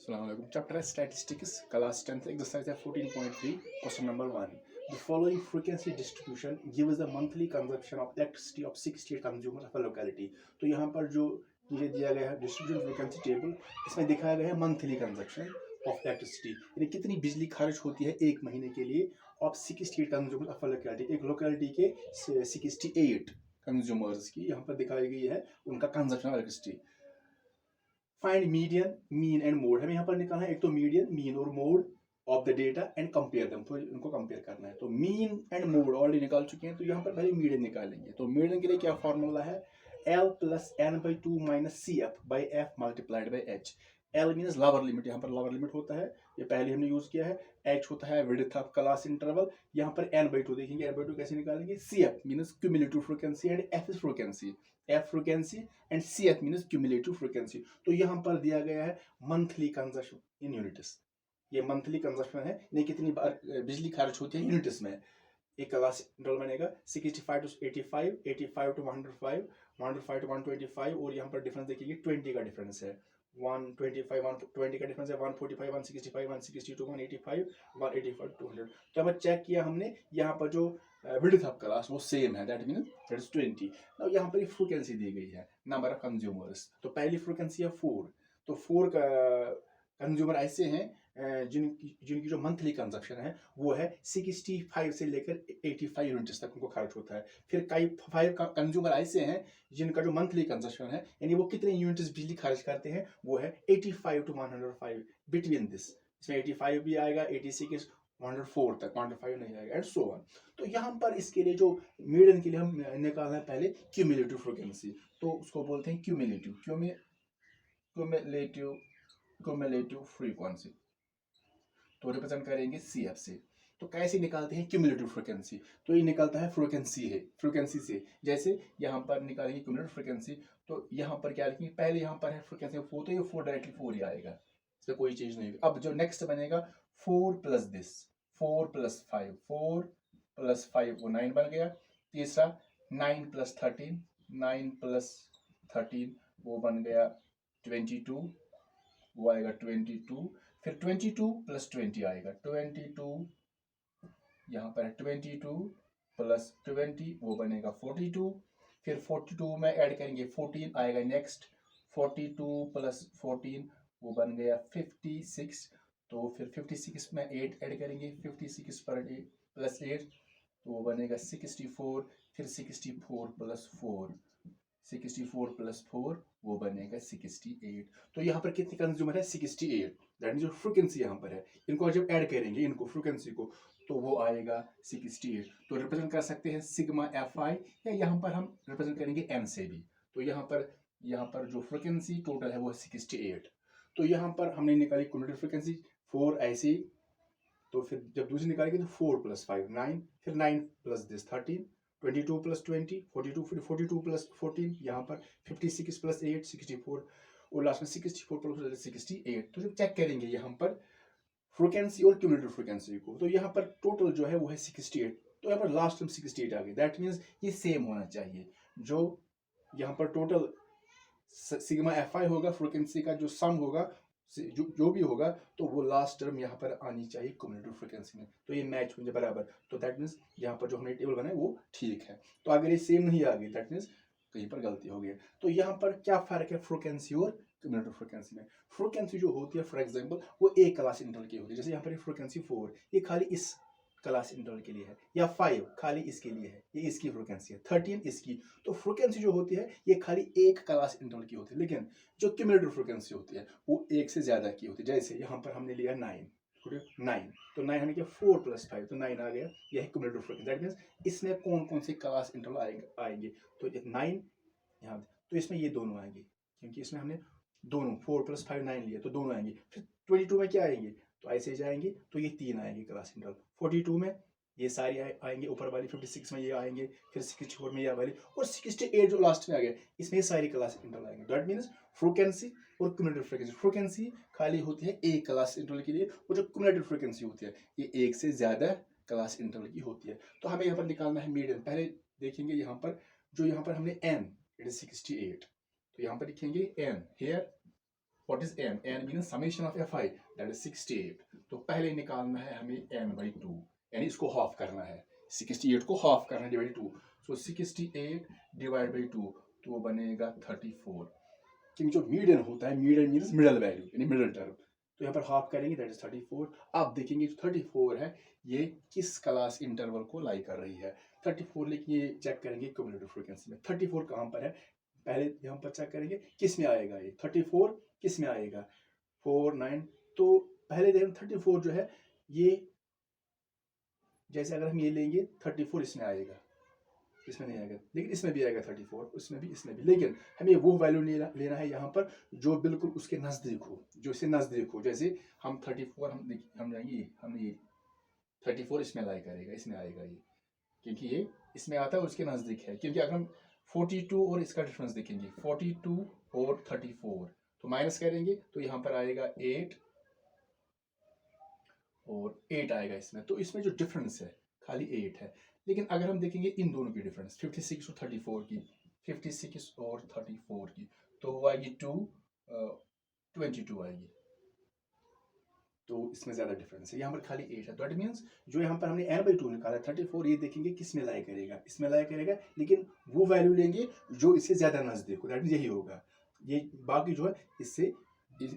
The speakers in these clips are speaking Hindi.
Assalamualaikum. Chapter is Statistics, Class 10th, exercise 14.3, question number 1. The following frequency distribution gives the monthly consumption of electricity of 68 consumers of a locality. तो यहाँ पर जो ये दिया गया है डिस्ट्रीब्यूशन फ्रीक्वेंसी टेबल, इसमें दिखाया गया है मंथली कंजप्शन ऑफ इलेक्ट्रिसिटी, यानी कितनी बिजली खर्च होती है एक महीने के लिए of 68 consumers of a locality, एक लोकेलिटी के 68 कंज्यूमर्स की यहाँ पर दिखाई गई है उनका consumption of electricity. Find median, mean and mode. हमें यहाँ पर निकालना है एक तो मीडियन, मीन और mode of the data and compare them. तो इनको कंपेयर करना है. तो मीन एंड मोड ऑलरेडी निकाल चुके हैं, तो यहाँ पर पहले मीडियन निकालेंगे. तो मीडियन के लिए क्या फॉर्मूला है? L plus n by 2 minus CF by F multiplied by H. L means lower limit, यहाँ पर लोअर लिमिट होता है, ये पहले हमने यूज किया है. H होता है विड्थ ऑफ क्लास इंटरवल, यहाँ पर n by 2 देखेंगे. n by 2 कैसे निकालेंगे? CF means cumulative frequency and F is frequency. F frequency and CF means cumulative frequency. तो यहाँ पर दिया गया है मंथली कंजप्शन इन यूनिट्स. ये मंथली कंजप्शन है, नहीं कितनी बार बिजली खर्च होती है यूनिट्स में. एक क्लास इंटरवल बनेगा 65 to 85, 85 to 105, 105 to 125, और यहाँ पर डिफरेंस देखिए 20 का डिफरेंस है. 125 120 का डिफरेंस है. 145 165 160 to 185, 185 to 200. तो अब चेक किया हमने, यहाँ पर जो विड्थ ऑफ क्लास वो सेम है, दैट मीन्स दैट इज 20. अब यहाँ पर फ्रीक्वेंसी दी गई है, नंबर ऑफ कंज्यूमर्स. तो पहली फ्रीक्वेंसी है 4. तो 4 का कंज्यूमर ऐसे हैं जिनकी जो मंथली कंजप्शन है वो है 65 से लेकर 85 यूनिट्स तक उनको खर्च होता है. फिर कई 5 कंज्यूमर ऐसे हैं जिनका जो मंथली कंजप्शन है, यानी वो कितने यूनिट्स बिजली खर्च करते हैं, वो है 85 to 105. बिटवीन दिस, इसमें 85 भी आएगा, 86 104 तक, 105 नहीं आएगा, एंड सो ऑन. तो यहाँ पर इसके लिए जो मीडियन के लिए हम निकालना है पहले क्यूमुलेटिव फ्रीक्वेंसी, तो उसको बोलते हैं क्यूमुलेटिव फ्रीक्वेंसी. तो रिप्रेजेंट करेंगे CF से. तो कैसे निकालते हैं क्यूमुलेटिव फ्रीक्वेंसी? तो ये निकलता है फ्रीक्वेंसी से. जैसे यहाँ पर निकालेंगे क्यूमुलेटिव फ्रीक्वेंसी, तो यहाँ पर क्या लिखेंगे? पहले यहाँ पर है फ्रीक्वेंसी 4, तो ये 4 डायरेक्टली 4 ही आएगा, इसमें कोई चीज नहीं होगी. अब जो नेक्स्ट बनेगा 4 प्लस दिस, 4 प्लस 5, 4 प्लस 5 वो 9 बन गया. तीसरा 9 प्लस 13, 9 प्लस 13 वो बन गया 22, वो आएगा 22. फिर 22 प्लस 20 आएगा 22, यहाँ पर 22 प्लस 20 वो बनेगा 42. फिर 42 में ऐड करेंगे 14 आएगा नेक्स्ट. 42 प्लस 14 वो बन गया 56. तो फिर 56 में 8 ऐड करेंगे, 56 पर 8 प्लस 8 तो वो बनेगा 64. फिर 64 प्लस 4, 64 प्लस 4 वो बनेगा 68. तो यहाँ पर कितने कंज्यूमर है? 68. दैट मीन जो फ्रीक्वेंसी यहाँ पर है, इनको जब ऐड करेंगे इनको फ्रीक्वेंसी को, तो वो आएगा 68. तो रिप्रेजेंट कर सकते हैं सिग्मा FI, या यहाँ पर हम रिप्रेजेंट करेंगे M से भी. तो यहाँ पर जो फ्रीक्वेंसी टोटल है वो है 68. तो यहाँ पर हमने निकाली क्यूमुलेटिव फ्रीक्वेंसी 4 ऐसे. तो फिर जब दूसरी निकालेंगे तो 4 प्लस 5 9, फिर 9 प्लस दिस 13, 22 प्लस 20 42, फिर 42 प्लस 14 यहाँ पर 56 प्लस 8 64, और लास्ट में 64 प्लस 68. तो जब चेक करेंगे यहाँ पर फ्रीक्वेंसी और क्यूमुलेटिव फ्रीक्वेंसी को, तो यहाँ पर टोटल जो है वो है 68. तो यहाँ पर लास्ट में 68 आ गई. दैट मीन्स ये सेम होना चाहिए. जो यहाँ पर टोटल सिग्मा FI होगा, फ्रीक्वेंसी का जो सम होगा, जो भी होगा, तो वो लास्ट टर्म यहाँ पर आनी चाहिए क्यूमुलेटिव फ्रीक्वेंसी में. तो ये मैच होंगे बराबर. तो दैट मीन्स यहाँ पर जो हमने टेबल बनाया वो ठीक है. तो अगर ये सेम नहीं आ गई, दैट मीन्स कहीं पर गलती हो गई. तो यहाँ पर क्या फर्क है फ्रीक्वेंसी और क्यूमुलेटिव फ्रीक्वेंसी में? फ्रीक्वेंसी जो होती है, फॉर एग्जांपल, वो एक क्लास इंटरवल की होती है. जैसे यहाँ पर फ्रीक्वेंसी 4, ये खाली इस क्लास इंटरवल के लिए है, या 5 खाली इसके लिए है, ये इसकी फ्रीक्वेंसी है, 13 इसकी. तो फ्रीक्वेंसी जो होती है ये खाली एक क्लास इंटरवल की होती है. लेकिन जो क्यूमुलेटिव फ्रीक्वेंसी होती है वो एक से ज्यादा की होती है. जैसे यहाँ पर हमने लिया 9, तो 9 हमने किया 4 प्लस 5, तो 9 आ गया. यह है क्यूमुलेटिव फ्रीक्वेंसी. दैट मीन्स इसमें कौन कौन से क्लास इंटरवल आएंगे? तो 9 यहाँ, तो इसमें ये दोनों आएंगे, क्योंकि इसमें हमने दोनों 4 प्लस 5 9 लिया, तो दोनों आएंगे. फिर 22 में क्या आएंगे? तो ऐसे जाएंगे, तो ये 3 आएंगे क्लास इंटरवल. 42 में ये सारी आएंगे ऊपर वाली. 56 में ये आएंगे, फिर 64 में ये वाली, और 68 जो लास्ट में आ गया, इसमें ये सारी क्लास इंटरवल आएंगे. दैट मीन्स फ्रीक्वेंसी और क्यूमुलेटिव फ्रीक्वेंसी, फ्रीक्वेंसी खाली होती है एक क्लास इंटरवल के लिए, और जो क्यूमुलेटिव फ्रीक्वेंसी होती है ये एक से ज्यादा क्लास इंटरवल की होती है. तो हमें यहाँ पर निकालना है मीडियन. पहले देखेंगे यहाँ पर, जो यहाँ पर हमने n, इट इज 68, तो यहाँ पर लिखेंगे n here what is n? n means summation of fi, that is 68. तो पहले निकालना है हमें n/2, यानी इसको हाफ करना है, 68 को हाफ करना है डिवाइड 2. सो 68 डिवाइड बाई 2, तो वो बनेगा 34. क्योंकि जो मीडियन होता है, मीडियन मीन्स मिडल वैल्यू यानी मिडल टर्म, तो यहाँ पर हाफ करेंगे, दैट इज 34. अब देखेंगे जो 34 है ये किस क्लास इंटरवल को लाई कर रही है. 34 लेकिन ये चेक करेंगे क्युमुलेटिव फ्रीक्वेंसी में. 34 कहाँ पर है, पहले यहाँ पर चेक करेंगे किस में आएगा ये 34, किस में आएगा 4 9. तो पहले देखें 34 जो है ये, जैसे अगर हम ये लेंगे 34 इसमें आएगा, इसमें नहीं आएगा, लेकिन इसमें भी आएगा 34, उसमें भी, इसमें भी. लेकिन हमें वो वैल्यू लेना है यहाँ पर जो बिल्कुल उसके नज़दीक हो, जो इससे नज़दीक हो. जैसे हम 34 हम जाएंगे, हम ये 34 इसमें लाई करेगा, इसमें आएगा ये, क्योंकि ये इसमें आता है उसके नज़दीक है. क्योंकि अगर हम 42 और इसका डिफरेंस देखेंगे, 42 और 34, तो माइनस करेंगे तो यहाँ पर आएगा 8 और 8 आएगा इसमें. तो इसमें जो डिफरेंस है खाली 8 है. लेकिन अगर हम देखेंगे इन दोनों की डिफरेंस 56 और 34 की, 56 और 34 की, तो वो आएगी 22 आएगी. तो इसमें ज़्यादा डिफरेंस है, यहाँ पर खाली 8 है. तो दैट मीन्स जो यहाँ पर हमने n/2 निकाला 34, ये देखेंगे किस में लाई करेगा, इसमें लाई करेगा, लेकिन वो वैल्यू लेंगे जो इससे ज़्यादा नज़दीक हो. दैट मीन्स यही होगा. ये बाकी जो है इससे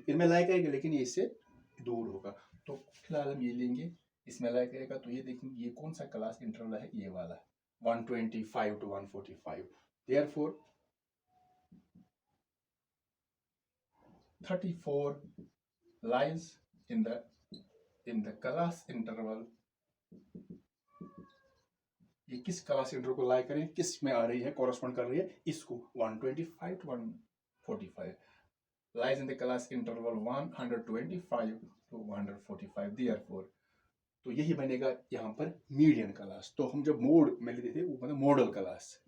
इनमें लाई करेगा, लेकिन ये इससे दूर होगा. तो फिलहाल हम ये लेंगे, इसमें लाई करेगा. तो ये देखेंगे ये कौन सा क्लास इंटरवल है, ये वाला 125 to 145. Therefore 34 lies in the class interval. ये किस क्लास इंटरवल को लाई करें, किस में आ रही है, कॉरेस्पॉन्ड कर रही है इसको 125 to 145. lies in the class interval 125 to 145. Therefore तो यही बनेगा यहाँ पर मीडियन क्लास. तो हम जब मोड में लेते थे वो मतलब मॉडल क्लास,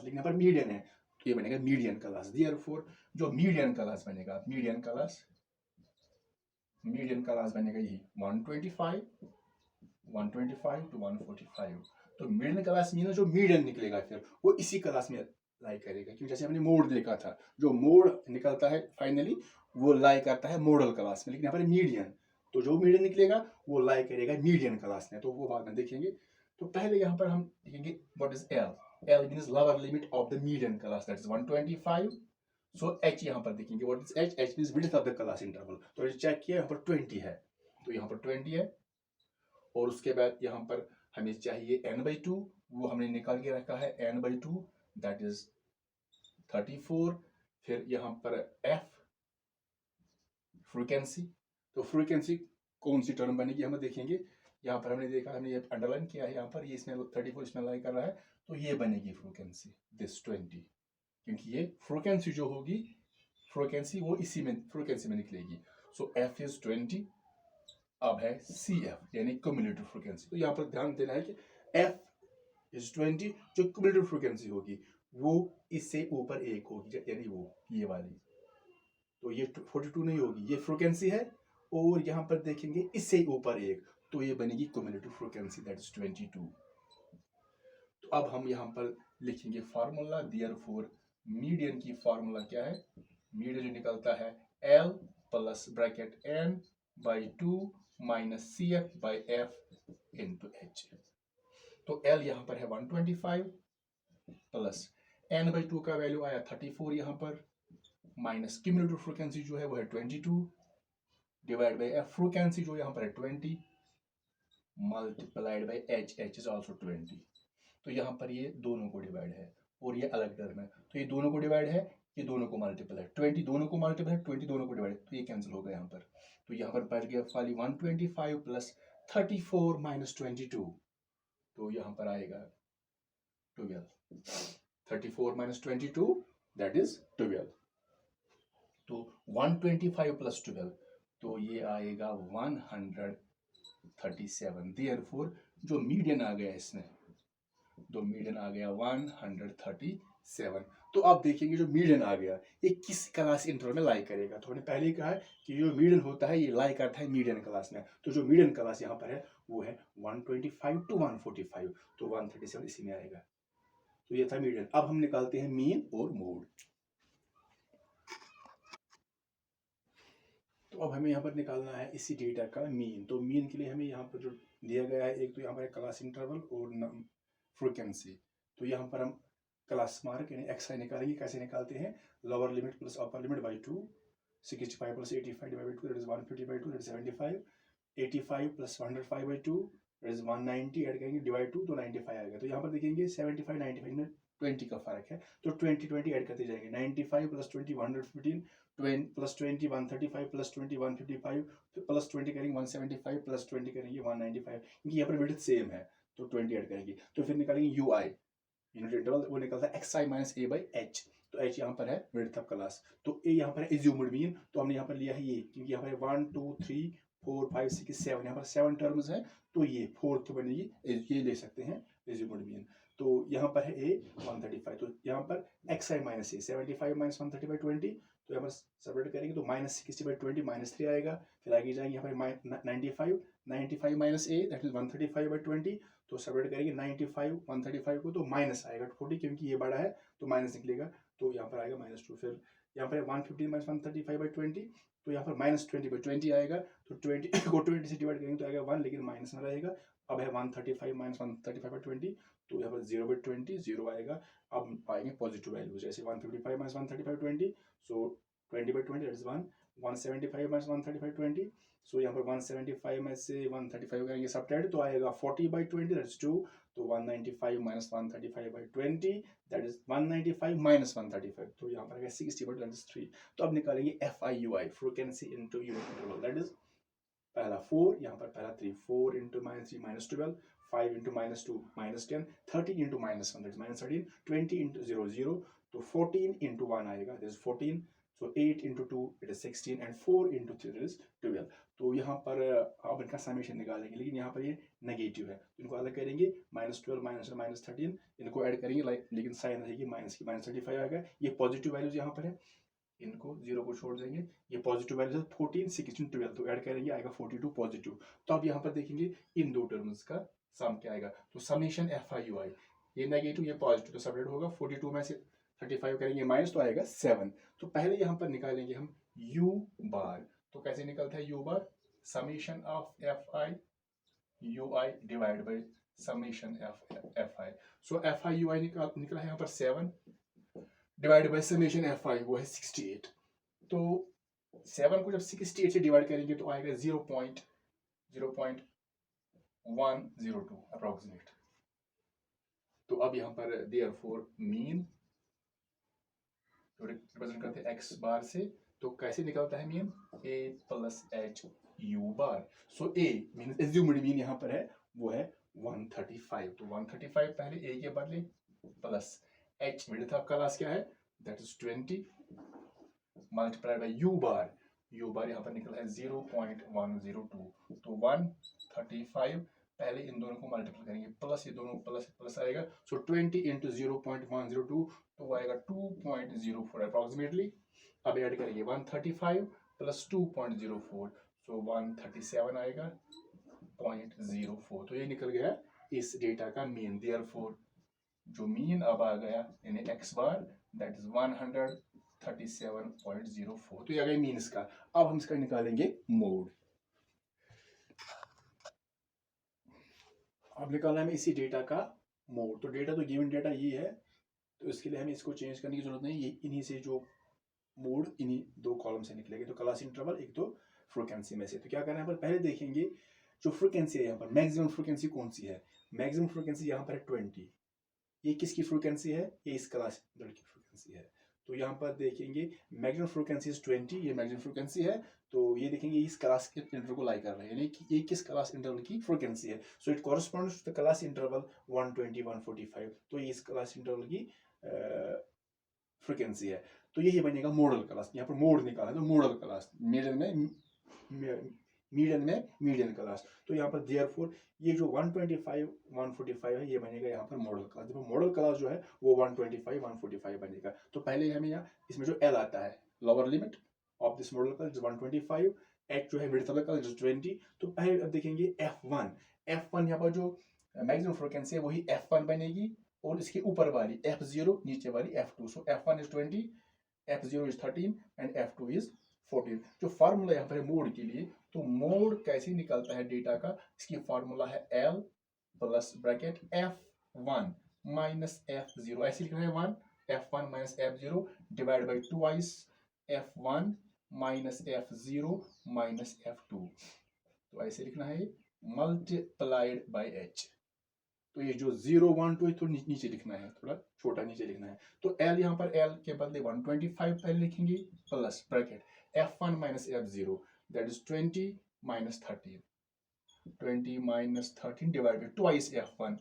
लेकिन यहाँ पर मीडियन है तो ये बनेगा मीडियन क्लास. देयरफॉर जो मीडियन क्लास बनेगा, मीडियन क्लास बनेगा यही 125 to 145. तो मीडियन क्लास मीन जो मीडियन निकलेगा फिर वो इसी क्लास में लाई करेगा. क्योंकि जैसे हमने मोड देखा था, जो मोड निकलता है फाइनली वो लाई करता है मॉडल क्लास में, लेकिन यहाँ पर मीडियन, तो जो मीडियन निकलेगा वो लाई करेगा मीडियन क्लास में. तो वो बाद में देखेंगे. तो पहले यहाँ पर हम देखेंगे what is L. L means lower limit of the median class, that is 125. So H यहाँ पर देखेंगे what is H. H means width of the class interval. तो चेक किया यहाँ पर 20 है, तो यहाँ पर 20 है. और उसके बाद यहाँ पर हमें चाहिए n/2, वो हमने निकाल के रखा है n/2, दैट इज 34. फिर यहाँ पर f फ्रीक्वेंसी. तो फ्रीक्वेंसी कौन सी टर्म बनेगी हम देखेंगे. यहाँ पर हमने देखा, हमने ये अंडरलाइन किया है, यहाँ पर ये इसमें 34 इसमें लाई कर रहा है, तो ये बनेगी फ्रीक्वेंसी दिस 20. क्योंकि ये फ्रीक्वेंसी जो होगी, फ्रीक्वेंसी वो इसी में फ्रीक्वेंसी में निकलेगी. सो f इज 20. अब है CF यानी क्युमुलेटिव फ्रीक्वेंसी. तो यहाँ पर ध्यान देना है कि F इज 20, जो क्युमुलेटिव फ्रीक्वेंसी होगी वो इससे ऊपर एक होगी, यानी वो ये वाली. तो ये 42 नहीं होगी, ये फ्रीक्वेंसी है, और यहाँ पर देखेंगे इससे ऊपर एक, तो ये बनेगी क्युमुलेटिव फ्रीक्वेंसी, दैट इज 22. तो अब हम यहाँ पर लिखेंगे फार्मूला. देयरफॉर मीडियन की फार्मूला क्या है, मीडियन जो निकलता है L plus bracket n/2 minus CF by F into H. तो L यहाँ पर है 125 प्लस n/2 का वैल्यू आया 34 यहाँ पर, माइनस क्युमुलेटिव फ्रीक्वेंसी जो है वो है 22 डिवाइड बाई F फ्रीक्वेंसी जो यहाँ पर है 20 multiplied by H. H is also 20. तो यहाँ पर ये दोनों को डिवाइड है और ये अलग टर्म है, तो ये दोनों को डिवाइड है, ये दोनों को मल्टीपल है, 20 दोनों को मल्टीपल है, 20 दोनों को डिवाइड, तो ये कैंसिल होगा यहाँ पर. तो यहाँ पर बच गया खाली 125 प्लस 34 माइनस 22, तो यहाँ पर आएगा 12. 34 माइनस 22 दैट इज 12. तो 125 प्लस 12, तो ये आएगा 137. देयरफॉर जो मीडियन आ गया इसमें, तो मीडियन आ गया 137. तो आप देखेंगे जो मीडियन आ गया ये किस क्लास इंटरवल में लाई करेगा. तो हमने पहले ही कहा है कि जो मीडियन होता है ये लाई करता है मीडियन क्लास में. तो जो मीडियन क्लास यहाँ पर है वो है 125 to 145, तो 137 इसी में आएगा. तो ये था मीडियन. अब हम निकालते हैं मीन और मोड. तो अब हमें यहाँ पर निकालना है इसी डेटा का मीन। तो मीन के लिए हमें यहाँ पर जो दिया गया है, एक तो यहाँ पर है क्लास इंटरवल और फ्रीक्वेंसी। तो यहाँ पर हम क्लास मार्क यानी एक्स आई निकालेंगे। कैसे निकालते हैं, lower limit plus upper limit by 2, 65 plus 85 divide by 2 that is 150 by 2 that is 75, 85 plus 105 by 2 that is 190 add करेंगे डिवाइड 2 तो 95 आएगा। तो यहाँ पर देखेंगे 75 95 में 20 का फर्क है, तो 20 20 ऐड करते जाएंगे। 95 प्लस 20 115, 20 प्लस 20 135 प्लस 20 155 प्लस 20 करेंगे 175 प्लस 20 करेंगे 195, क्योंकि यहाँ पर विड्थ सेम है तो 20 ऐड करेंगे। तो फिर निकालेंगे यू आई यूनिट इंटरवल, वो निकलता है x I minus A by H. तो एच यहाँ पर है विड्थ ऑफ क्लास, तो ए यहाँ पर है एज्यूम्ड मीन, तो हमने यहाँ पर लिया है ये, क्योंकि यहाँ पर 1 2 3 4 5 6 7 यहाँ पर 7 टर्म्स है, तो ये फोर्थ बनेगी, ये ले सकते हैं एज्यूम्ड मीन। तो यहाँ पर है ए 135, तो यहाँ पर x I minus A 75 minus 130 by 20, तो यहाँ पर सेपरेट करेंगे तो माइनस 60 बाई 20 माइनस 3 आएगा। फिर आगे जाएंगे यहाँ पर 95 minus A that is 135 by 20, तो सेपरेट करेंगे 95 135 को तो माइनस आएगा 40, क्योंकि ये बड़ा है तो माइनस निकलेगा, तो यहाँ पर आएगा -2। फिर यहाँ पर 150 माइनस 135 बाई 20, तो यहाँ पर -20 बाई 20 आएगा, तो 20 को 20 से डिवाइड करेंगे तो आएगा 1, लेकिन माइनस में रहेगा। अब है 135 माइनस 135 बाई 20, तो यहाँ पर 0 बाई 20 0 आएगा। अब आएंगे पॉजिटिव वैल्यूज, जैसे 155 minus 135 20, so 20 by 20 that is 1, 175 minus 135 20, सो यहाँ पर 175 में से 135 करेंगे सबट्रैक्ट तो आएगा 40 बाई 20 दैट इज 2, तो 195 minus 135 by 20 that is 195 minus 135, तो यहाँ पर आएगा 60 बाई दैट इज 3। तो अब निकालेंगे F I U I frequency into unit interval, that is पहला 4, यहाँ पर पहला 3, 4 into -3 -12, 5 into -2 -10, 13 into -1 that is -13, 20 into 0 0, तो 14 इंटू 1 आएगा that is 14, so 8 into 2 it is 16 and 4 into 3 it is 12। तो यहाँ पर आप इनका समेशन निकालेंगे, लेकिन यहाँ पर ये नेगेटिव है तो इनको अलग करेंगे, -12 -13 इनको ऐड करेंगे लेकिन साइन रहेगी माइनस की, -35 आएगा। ये पॉजिटिव वैल्यूज यहाँ पर है, इनको 0 को छोड़ देंगे, ये पॉजिटिव वैल्यूज 14 16 12 तो ऐड करेंगे आएगा 42 पॉजिटिव। तो अब यहाँ पर देखेंगे इन दो टर्म्स का सम क्या आएगा, तो समेशन एफ आई यू आई, ये नेगेटिव ये पॉजिटिव तो सेपरेट होगा, 42 में से 35 करेंगे माइनस तो आएगा 7। तो पहले यहाँ पर निकालेंगे हम u बार, तो कैसे निकलता है u बार, summation of F I U I divide by summation F I. So F I U I निकला है यहाँ पर 7 divide by summation F I वो है 68। तो 7 को जब 68 से डिवाइड करेंगे तो आएगा 0.102 अप्रोक्सीमेट। तो अब यहाँ पर देयरफॉर मीन तो रिप्रेजेंट करते हैं एक्स बार से, तो कैसे निकलता है mean, a plus H U bar. So a mean assumed mean यहाँ पर है वो है 135, तो 135 पहले a के बदले plus h width of class क्या है that is 20 multiplied by u बार यहाँ पर निकला है 0.102, तो 135 पहले इन दोनों को मल्टीप्लाई करेंगे प्लस ये दोनों प्लस आएगा, सो 20 इंटू 0.102 तो आएगा 2.04 अप्रोक्सीमेटली। अब ऐड करेंगे 135 प्लस 2.04, सो 137 आएगा 0.04। तो ये निकल गया इस डेटा का मीन। देयरफॉर जो मीन अब आ गया यानी एक्स बार दैट इज 137.04, तो ये आ गया मीन इसका। अब हम इसका निकालेंगे मोड। अब निकालना है इसी डेटा का मोड। तो डेटा तो गिवन डेटा ये है, तो इसके लिए हमें इसको चेंज करने की जरूरत नहीं, ये इन्हीं से जो मोड इन्हीं दो कॉलम से निकलेंगे, तो क्लास इंटरवल एक तो फ्रीक्वेंसी में से। तो क्या करना है, पहले देखेंगे जो फ्रीक्वेंसी है यहाँ पर मैक्सिमम फ्रीक्वेंसी कौन सी है। मैक्सिमम फ्रीक्वेंसी यहाँ पर है 20, ये किसकी फ्रीक्वेंसी है, ये इस क्लास इंटरवल की फ्रीक्वेंसी है। तो यहाँ पर देखेंगे मैक्सिमम फ्रीक्वेंसी इज 20, ये मैक्सिमम फ्रीक्वेंसी है, तो ये देखेंगे इस क्लास के इंटरवल को लाई कर रहे हैं, यानी कि ये किस क्लास इंटरवल की फ्रीक्वेंसी है। So it corresponds to the class interval 120 145, तो ये इस क्लास इंटरवल की फ्रीक्वेंसी है। तो यही बनेगा मॉडल क्लास। यहाँ पर मोड निकाला तो मॉडल क्लास, मीडियन क्लास। तो यहाँ पर देयरफॉर ये जो 125 145 है ये बनेगा यहाँ पर मॉडल क्लास। देखो मॉडल क्लास जो है वो 125 145 बनेगा। तो पहले हमें यहाँ इसमें जो एल आता है lower limit of this model class 125, H जो है विड्थ ऑफ द क्लास 20। तो पहले अब देखेंगे F1 यहाँ पर जो मैक्सिमम फ्रीक्वेंसी है वही F1 बनेगी, और इसके ऊपर वाली F0 नीचे वाली F2। So F1 is 20, F0 is 13 and F2 is 14। जो फार्मूला यहाँ पर है मोड के लिए, तो मोड कैसे निकलता है डेटा का, इसकी फार्मूला है L plus bracket F1 minus F0, ऐसे लिखना है 1 F1 minus F0 divide by twice F1 minus F0 minus F2, तो ऐसे लिखना है मल्टीप्लाइड बाई H। तो ये जो 0 1 2 तो नीचे लिखना है, थोड़ा छोटा नीचे लिखना है। तो L यहाँ पर L के बदले 125 पहले लिखेंगे plus bracket F1 minus F0 that is 20 minus 13, 20 minus 13 divide by twice F1,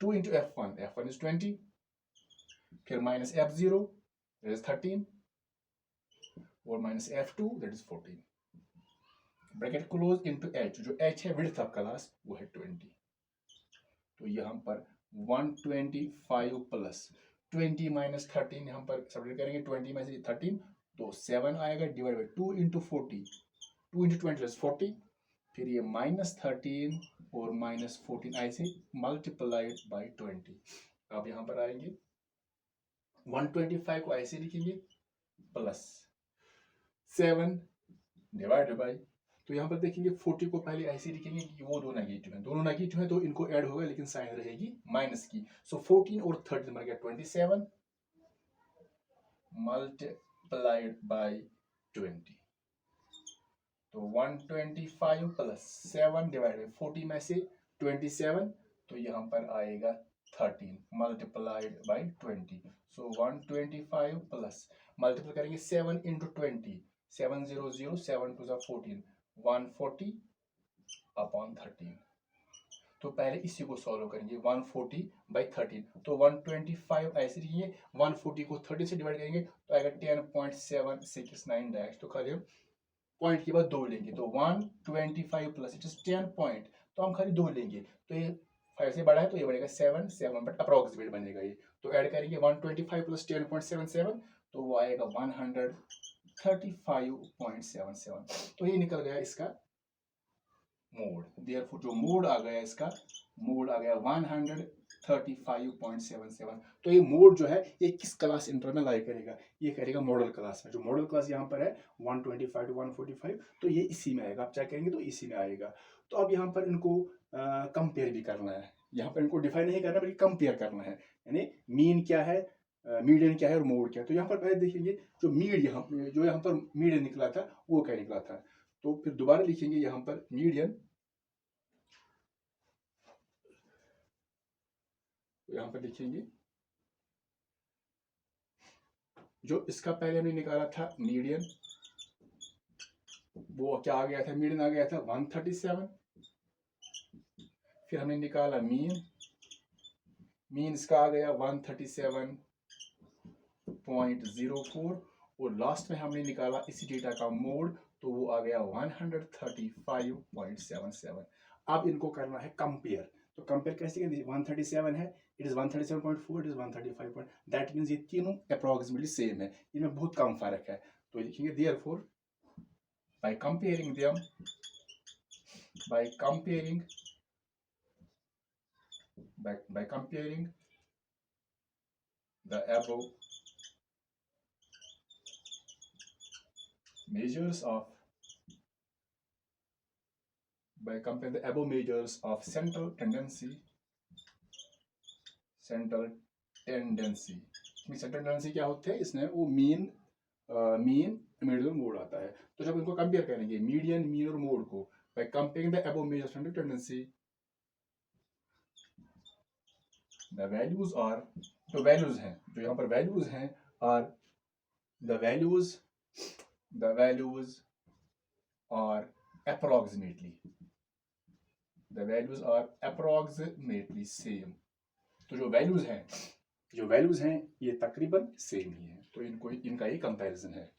2 into F1, F1 is 20, फिर माइनस F0 दैट इज 13 और minus F2 that is 14, bracket close into H, जो H है विड्थ ऑफ क्लास वो है 20। तो यहाँ पर 125 प्लस 20 माइनस 13 यहाँ पर सब्ट्रैक्ट करेंगे, 20 में से 13 तो 7 आएगा डिवाइड बाई 2 इंटू 40, 2 इंटू 20 40, फिर ये माइनस 13 और माइनस 14 ऐसे मल्टीप्लाइड बाई 20। अब यहाँ पर आएंगे 125 को ऐसे लिखेंगे प्लस 7 डिवाइड बाई, तो यहाँ पर देखेंगे 40 को पहले ऐसे लिखेंगे कि वो दो नेगेटिव हैं, दोनों नेगेटिव हैं तो इनको ऐड होगा लेकिन साइन रहेगी माइनस की। सो 14 और 13 बन गया 27 मल्टीप्लाइड बाई 20, तो 125 प्लस 7 डिवाइड बाई 40 में से 27, तो यहाँ पर आएगा 13 multiplied by 20। So 125 plus multiply करेंगे 7 इंटू 20, 7 0 0 7 2 14, 140 अपॉन 13। तो पहले इसी को सॉल्व करेंगे 140 बाई 13, तो 125 ऐसे लिखिए, 140 को 30 से डिवाइड करेंगे तो आएगा 10.769 डैश, तो खाली हम पॉइंट के बाद 2 लेंगे, तो 125 प्लस इट इज 10 पॉइंट, तो हम खाली 2 लेंगे, तो ये 5 से बड़ा है तो ये बनेगा 7 7 बट अप्रोक्सीमेट बनेगा ये, तो ऐड करेंगे 125 प्लस 10.77 तो वो आएगा 135.77, तो ये निकल गया इसका मोड। देयरफॉर जो मोड आ गया इसका, मोड आ गया 135.77। तो ये मोड जो है ये किस क्लास इंटर में लाई करेगा, ये करेगा मॉडल क्लास में। जो मॉडल क्लास यहाँ पर है 125 to 145, तो ये इसी में आएगा, आप चेक करेंगे तो इसी में आएगा। तो अब यहाँ पर इनको कंपेयर भी करना है, यहाँ पर इनको डिफाइन नहीं करना बल्कि कंपेयर करना है, यानी मीन क्या है, मीडियन क्या है और मोड क्या है। तो यहाँ पर पहले देखेंगे जो यहाँ पर मीडियन निकला था वो क्या निकला था, तो फिर दोबारा लिखेंगे यहाँ पर मीडियन, तो यहाँ पर लिखेंगे जो इसका पहले हमने निकाला था मीडियन, वो क्या आ गया था, मीडियन आ गया था 137, फिर हमने निकाला मीन, मीन इसका आ गया 137.04 और लास्ट में हमने निकाला इसी डेटा का मोड, तो वो आ गया 135.77। अब इनको करना है कंपेयर, तो कंपेयर कैसे करेंगे, 137 है, it is 137.4, it is 135. That means ये तीनों अप्रोक्सीमेटली सेम है, इनमें बहुत कम फर्क है, तो लिखेंगे therefore by comparing them, by comparing the above measures of central tendency, central tendency क्या होते हैं, इसमें वो मीन मीडियन मोड आता है। तो जब इनको कंपेयर करेंगे मीडियन, मीन और मोड को, by comparing the above measures central tendency, the values are, जो वैल्यूज हैं, जो यहाँ पर वैल्यूज हैं are the values are approximately same. तो जो वैल्यूज हैं ये तकरीबन सेम ही है, तो इनका ही कंपैरिजन है।